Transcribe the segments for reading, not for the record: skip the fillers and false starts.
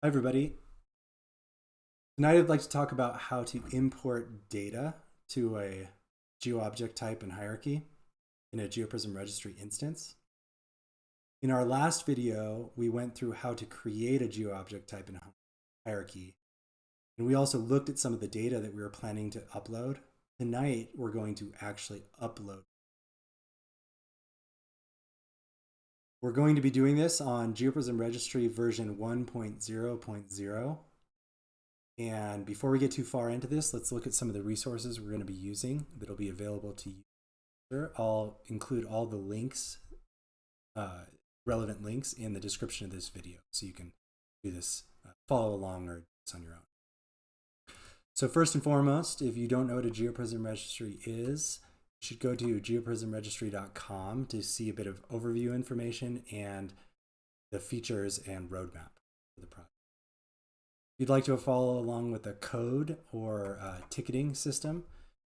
Hi everybody. Tonight I'd like to talk about how to import data to a Geo-Object Type and Hierarchy in a GeoPrism Registry instance. In our last video, we went through how to create a Geo-Object Type and Hierarchy, and we also looked at some of the data that we were planning to upload. Tonight, we're going to actually upload. We're going to be doing this on GeoPrism Registry version 1.0.0. And before we get too far into this, let's look at some of the resources we're going to be using that'll be available to you. I'll include all the links, relevant links in the description of this video, so you can do this, follow along or do this on your own. So first and foremost, if you don't know what a GeoPrism Registry is, you should go to geoprismregistry.com to see a bit of overview information and the features and roadmap for the project. If you'd like to follow along with a code or ticketing system,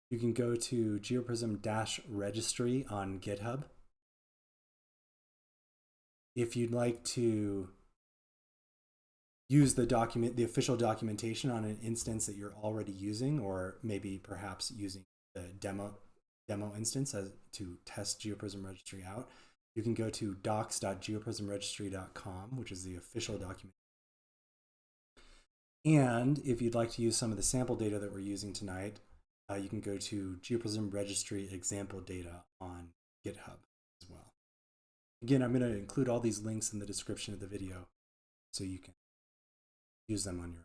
you can go to GeoPrism-registry on GitHub. If you'd like to use the official documentation on an instance that you're already using, or maybe perhaps using the demo instance to test GeoPrism Registry out, you can go to docs.geoprismregistry.com, which is the official document. And if you'd like to use some of the sample data that we're using tonight, you can go to GeoPrism Registry example data on GitHub as well. Again, I'm going to include all these links in the description of the video so you can use them on your own.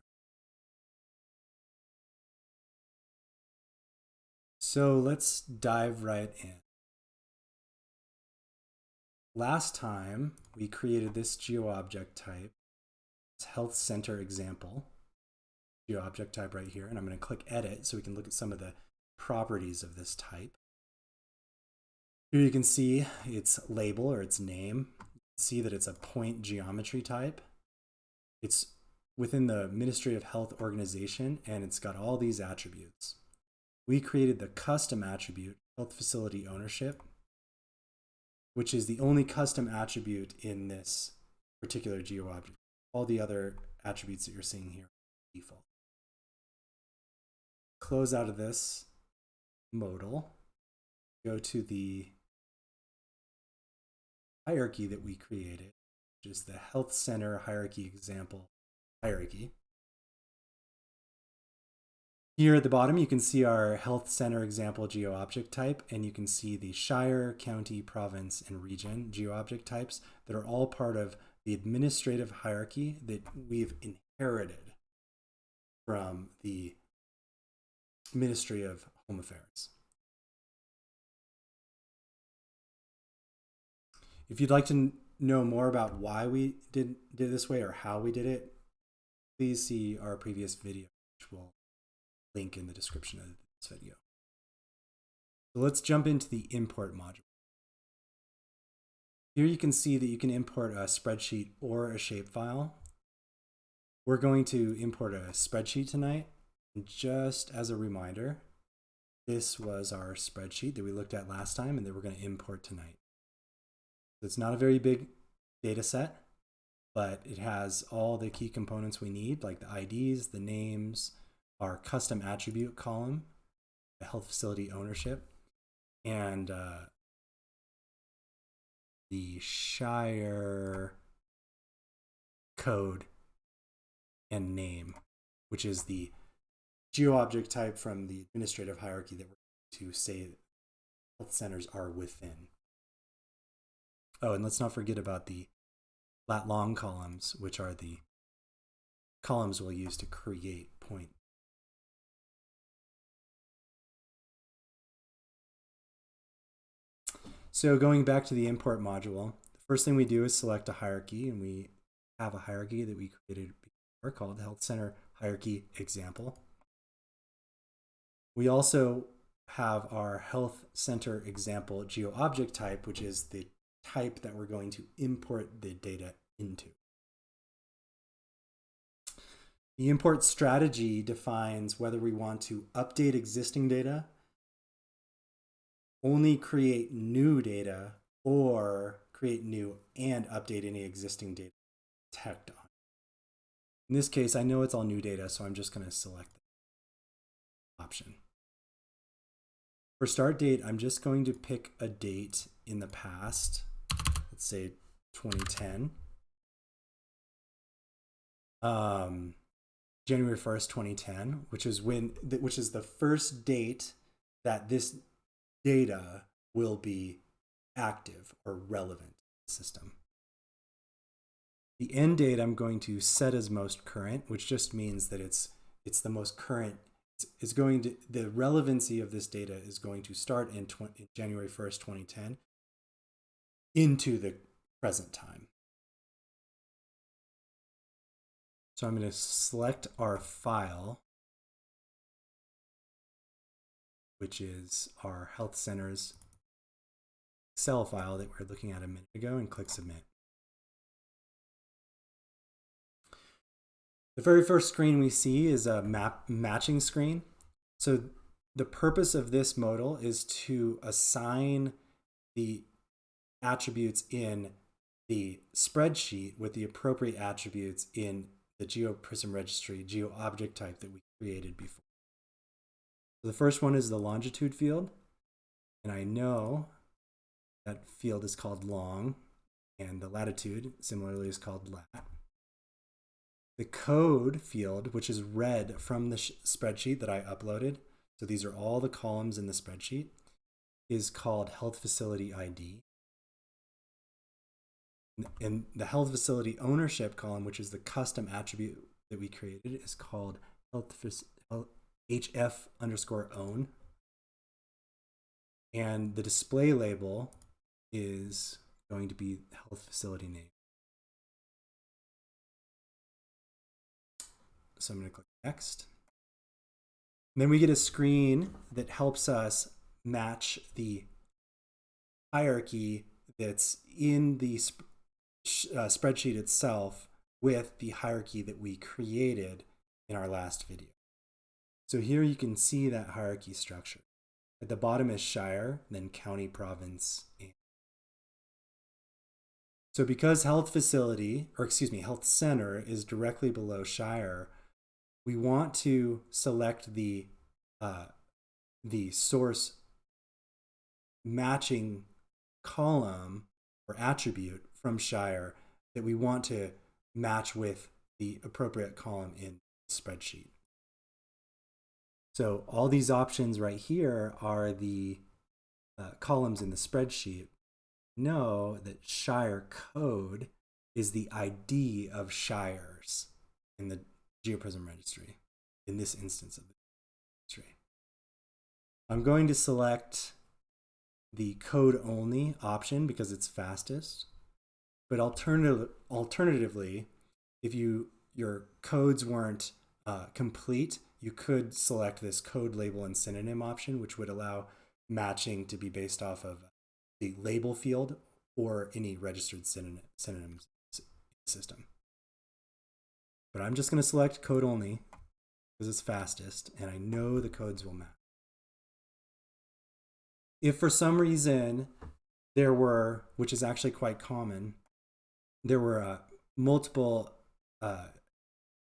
So let's dive right in. Last time we created this Geo-Object Type, it's Health Center example. Geo-Object Type right here, and I'm going to click Edit so we can look at some of the properties of this type. Here you can see its label or its name. You can see that it's a point geometry type. It's within the Ministry of Health organization, and it's got all these attributes. We created the custom attribute, Health Facility Ownership, which is the only custom attribute in this particular GeoObject. All the other attributes that you're seeing here are default. Close out of this modal, go to the hierarchy that we created, which is the Health Center Hierarchy Example Hierarchy. Here at the bottom, you can see our Health Center Example Geo-Object Type, and you can see the Shire, County, Province, and Region Geo-Object Types that are all part of the administrative hierarchy that we've inherited from the Ministry of Home Affairs. If you'd like to know more about why we did it this way or how we did it, please see our previous video, which we'll link in the description of this video. So let's jump into the import module. Here you can see that you can import a spreadsheet or a shapefile. We're going to import a spreadsheet tonight. And just as a reminder, this was our spreadsheet that we looked at last time and that we're going to import tonight. So it's not a very big data set, but it has all the key components we need, like the IDs, the names, our custom attribute column, the health facility ownership, and the Shire code and name, which is the Geo-Object Type from the administrative hierarchy that we're going to say health centers are within. Oh, and let's not forget about the lat-long columns, which are the columns we'll use to create point. So going back to the import module, the first thing we do is select a hierarchy, and we have a hierarchy that we created before called the Health Center Hierarchy Example. We also have our Health Center Example Geo-Object Type, which is the type that we're going to import the data into. The import strategy defines whether we want to update existing data, only create new data, or create new and update any existing data tagged on. In this case, I know it's all new data, so I'm just going to select the option. For start date, I'm just going to pick a date in the past. Let's say 2010. January 1st, 2010, which is the first date that this data will be active or relevant to the system. The end date I'm going to set as most current, which just means that it's the most current. The relevancy of this data is going to start in January 1st, 2010 into the present time. So I'm going to select our file, which is our health center's Excel file that we were looking at a minute ago, and click submit. The very first screen we see is a matching screen. So the purpose of this modal is to assign the attributes in the spreadsheet with the appropriate attributes in the GeoPrism Registry Geo-Object Type that we created before. So the first one is the longitude field, and I know that field is called long, and the latitude similarly is called lat. The code field, which is read from the spreadsheet that I uploaded, so these are all the columns in the spreadsheet, is called Health Facility ID. And the Health Facility Ownership column, which is the custom attribute that we created, is called HF_own. And the display label is going to be Health Facility name. So I'm going to click next. And then we get a screen that helps us match the hierarchy that's in the spreadsheet itself with the hierarchy that we created in our last video. So here you can see that hierarchy structure. At the bottom is Shire, then County, Province, and so because Health Center is directly below Shire, we want to select the source matching column or attribute from Shire that we want to match with the appropriate column in the spreadsheet. So all these options right here are the columns in the spreadsheet. Know that Shire code is the ID of Shires in the GeoPrism registry, in this instance of the registry. I'm going to select the code only option because it's fastest, but alternatively, if your codes weren't complete, you could select this code label and synonym option, which would allow matching to be based off of the label field or any registered synonyms system. But I'm just going to select code only because it's fastest and I know the codes will match. If for some reason there were, which is actually quite common, there were multiple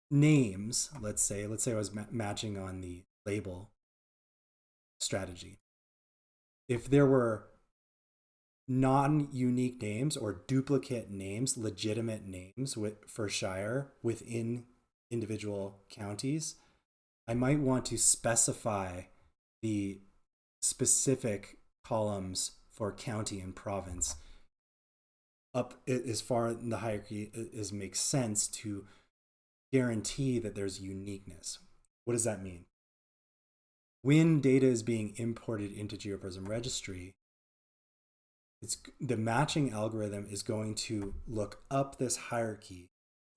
names, let's say I was matching on the label strategy. If there were non-unique names or duplicate names, legitimate names for Shire within individual counties, I might want to specify the specific columns for county and province up as far in the hierarchy as makes sense to guarantee that there's uniqueness. What does that mean? When data is being imported into GeoPrism Registry, the matching algorithm is going to look up this hierarchy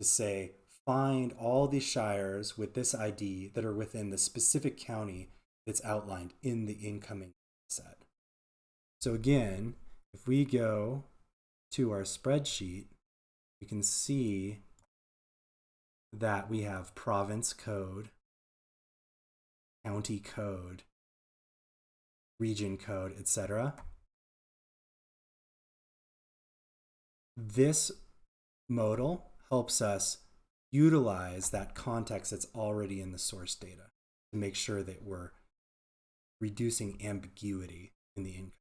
to say, find all the shires with this ID that are within the specific county that's outlined in the incoming set. So again, if we go to our spreadsheet, we can see that we have province code, county code, region code, etc. This modal helps us utilize that context that's already in the source data to make sure that we're reducing ambiguity in the income.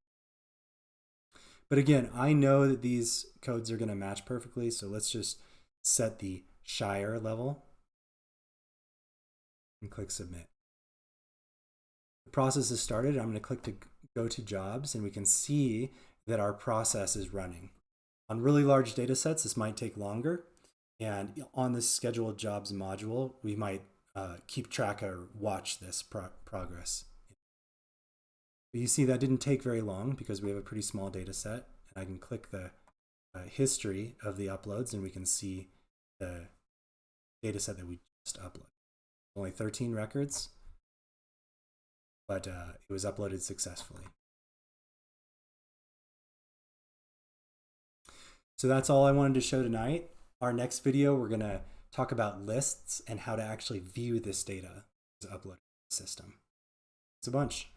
But again, I know that these codes are going to match perfectly, so let's just set the Shire level and click Submit. The process is started. I'm going to click to go to Jobs, and we can see that our process is running. On really large data sets, this might take longer, and on this Scheduled Jobs module, we might keep track or watch this progress. But you see that didn't take very long because we have a pretty small data set. And I can click the history of the uploads, and we can see the data set that we just uploaded. Only 13 records, but it was uploaded successfully. So that's all I wanted to show tonight. Our next video, we're going to talk about lists and how to actually view this data as uploaded to the system. It's a bunch.